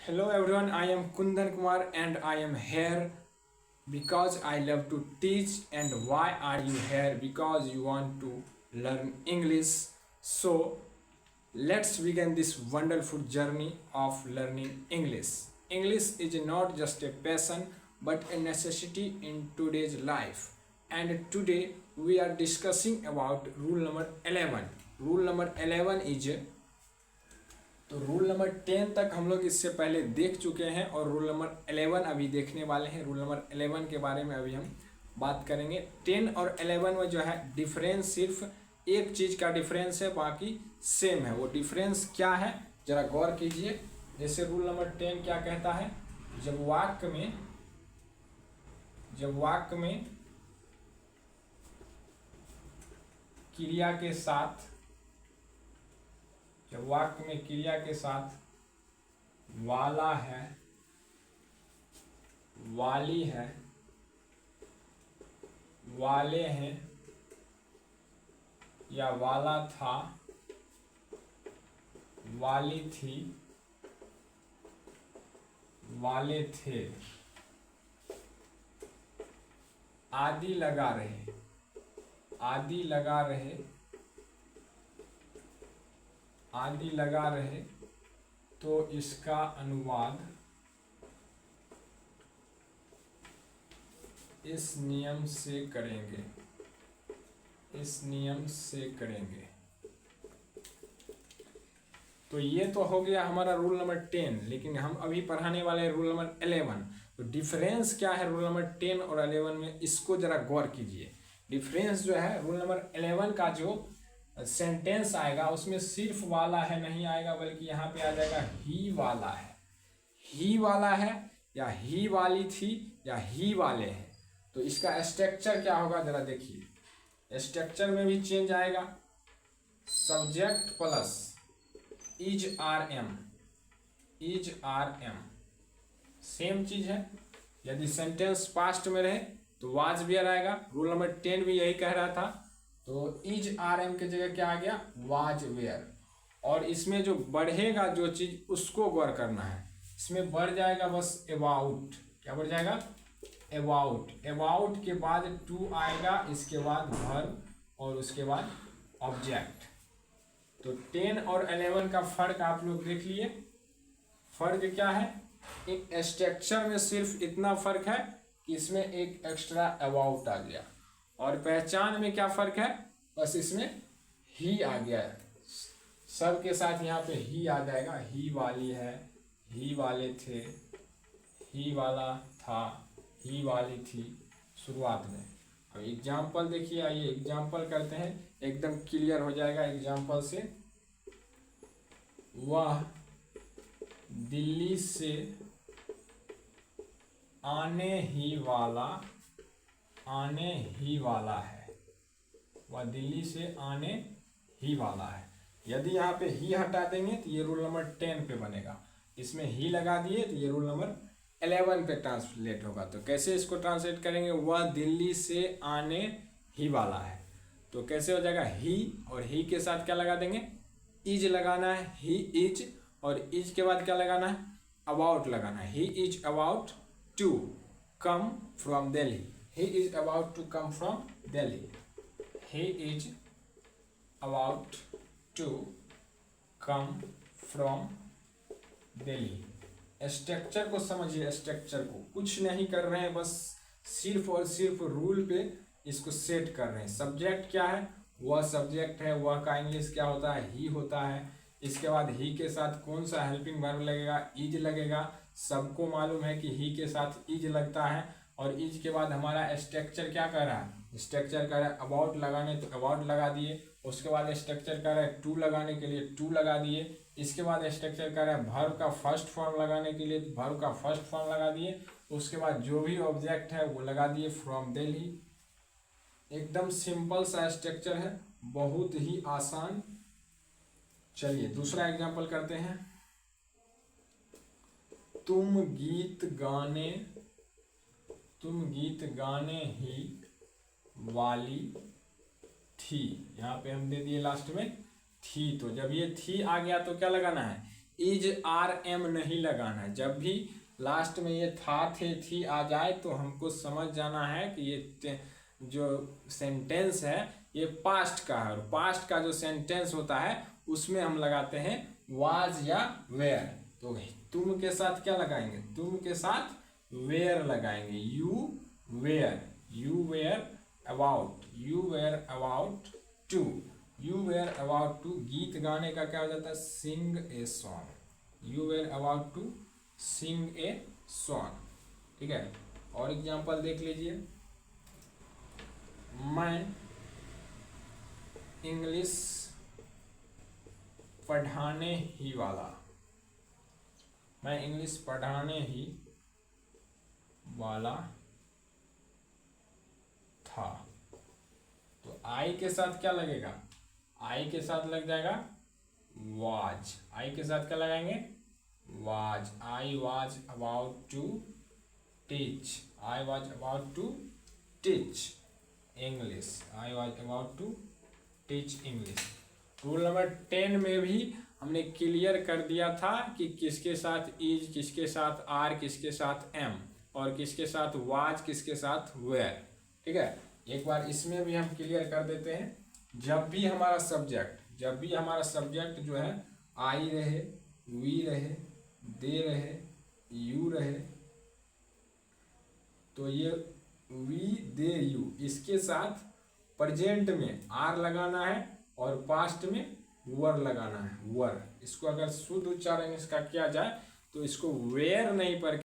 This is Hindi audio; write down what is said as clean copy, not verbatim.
Hello everyone, I am Kundan Kumar and I am here because I love to teach. And why are you here? Because you want to learn English. So let's begin this wonderful journey of learning English. English is not just a passion but a necessity in today's life. And today we are discussing about rule number 11. Rule number 11 is तो रूल नंबर 10 तक हम लोग इससे पहले देख चुके हैं और रूल नंबर 11 अभी देखने वाले हैं। रूल नंबर 11 के बारे में अभी हम बात करेंगे। 10 और 11 में जो है डिफरेंस सिर्फ एक चीज़ का डिफरेंस है, बाकी सेम है। वो डिफरेंस क्या है जरा गौर कीजिए। जैसे रूल नंबर 10 क्या कहता है, जब वाक्य में क्रिया के साथ जब वाक्य में क्रिया के साथ वाला है, वाली है, वाले हैं या वाला था, वाली थी, वाले थे आदि लगा रहे, आदि लगा रहे, आदि लगा रहे तो इसका अनुवाद इस नियम से करेंगे, इस नियम से करेंगे। तो ये तो हो गया हमारा रूल नंबर 10, लेकिन हम अभी पढ़ाने वाले हैं रूल नंबर 11। तो डिफरेंस क्या है रूल नंबर 10 और 11 में, इसको जरा गौर कीजिए। डिफरेंस जो है रूल नंबर 11 का जो सेंटेंस आएगा उसमें सिर्फ वाला है नहीं आएगा, बल्कि यहाँ पे आ जाएगा ही वाला है, ही वाला है या ही वाली थी या ही वाले हैं। तो इसका स्ट्रक्चर क्या होगा जरा देखिए। स्ट्रक्चर में भी चेंज आएगा। Subject plus is are am, is are am same चीज है। यदि सेंटेंस पास्ट में रहे तो वाज वेयर आएगा। रूल नंबर 10 भी यही कह रहा था। तो इज आर एम की जगह क्या आ गया, वाज वेयर। और इसमें जो बढ़ेगा जो चीज उसको गौर करना है। इसमें बढ़ जाएगा बस अबाउट। क्या बढ़ जाएगा, अबाउट। अबाउट के बाद टू आएगा, इसके बाद वर्ब और उसके बाद ऑब्जेक्ट। तो 10 और 11 का फर्क आप लोग देख लिए। फर्क क्या है, एक स्ट्रक्चर में सिर्फ इतना फर्क है कि इसमें एक एक्स्ट्रा अबाउट आ गया। और पहचान में क्या फर्क है, बस इसमें ही आ गया है। सब के साथ यहाँ पे ही आ जाएगा। ही वाली है, ही वाले थे, ही वाला था, ही वाली थी शुरुआत में। अब एग्जाम्पल देखिए, आइए एग्जाम्पल करते हैं, एकदम क्लियर हो जाएगा एग्जाम्पल से। वह दिल्ली से आने ही वाला, आने ही वाला है। वह दिल्ली से आने ही वाला है। यदि यहाँ पे ही हटा देंगे तो ये रूल नंबर 10 पे बनेगा। इसमें ही लगा दिए तो ये रूल नंबर 11 पे ट्रांसलेट होगा। तो कैसे इसको ट्रांसलेट करेंगे, वह दिल्ली से आने ही वाला है। तो कैसे हो जाएगा, ही और ही के साथ क्या लगा देंगे, इज लगाना है। ही इज, और इज के बाद क्या लगाना है, अबाउट लगाना है। He is about to come from Delhi. He is about to come from Delhi. He is about to come from Delhi. Structure को समझिए। स्ट्रक्चर को कुछ नहीं कर रहे हैं, बस सिर्फ और सिर्फ रूल पे इसको सेट कर रहे हैं। सब्जेक्ट क्या है, वह सब्जेक्ट है। वह का इंग्लिश क्या होता है, ही होता है। इसके बाद ही के साथ कौन सा हेल्पिंग वर्ब लगेगा, इज लगेगा। सबको मालूम है कि ही के साथ इज लगता है। और इज के बाद हमारा स्ट्रक्चर क्या कर रहा है, स्ट्रक्चर कर रहा है अबाउट लगाने तो अबाउट लगा दिए। उसके बाद स्ट्रक्चर कर रहा है टू लगाने के लिए टू लगा दिए। इसके बाद स्ट्रक्चर कर रहा है वर्ब का फर्स्ट फॉर्म लगाने के लिए वर्ब का फर्स्ट फॉर्म लगा दिए। उसके बाद जो भी ऑब्जेक्ट है वो लगा दिए फ्रॉम दिल्ली। एकदम सिंपल सा स्ट्रक्चर है, बहुत ही आसान। चलिए दूसरा एग्जाम्पल करते हैं। तुम गीत गाने ही वाली थी। यहाँ पे हम दे दिए लास्ट में थी। तो जब ये थी आ गया तो क्या लगाना है, इज आर एम नहीं लगाना है। जब भी लास्ट में ये था थे थी आ जाए तो हमको समझ जाना है कि ये जो सेंटेंस है ये पास्ट का है, और पास्ट का जो सेंटेंस होता है उसमें हम लगाते हैं वाज या वेयर। तो तुम के साथ क्या लगाएंगे, तुम के साथ वेयर लगाएंगे, you were about, you were about to, you were about to गीत गाने का क्या हो जाता है, sing a song, you were about to sing a song. ठीक है, और एग्जांपल देख लीजिए, मैं इंग्लिश पढ़ाने ही वाला, मैं इंग्लिश पढ़ाने ही वाला था। तो आई के साथ क्या लगेगा, आई के साथ लग जाएगा वाज, आई के साथ क्या लगाएंगे was, I was about to teach, I was about to teach English, I was about to teach English. Rule number 10 में भी हमने क्लियर कर दिया था कि किसके साथ इज, किसके साथ आर, किसके साथ एम, और किसके साथ वाज, किसके साथ वेयर। ठीक है, एक बार इसमें भी हम क्लियर कर देते हैं। जब भी हमारा सब्जेक्ट जो है आई रहे, वी रहे, दे रहे, यू रहे, तो ये वी दे यू इसके साथ प्रेजेंट में आर लगाना है और पास्ट में वर लगाना है, वर। इसको अगर शुद्ध उच्चारण इसका किया जाए तो इसको वेयर नहीं पढ़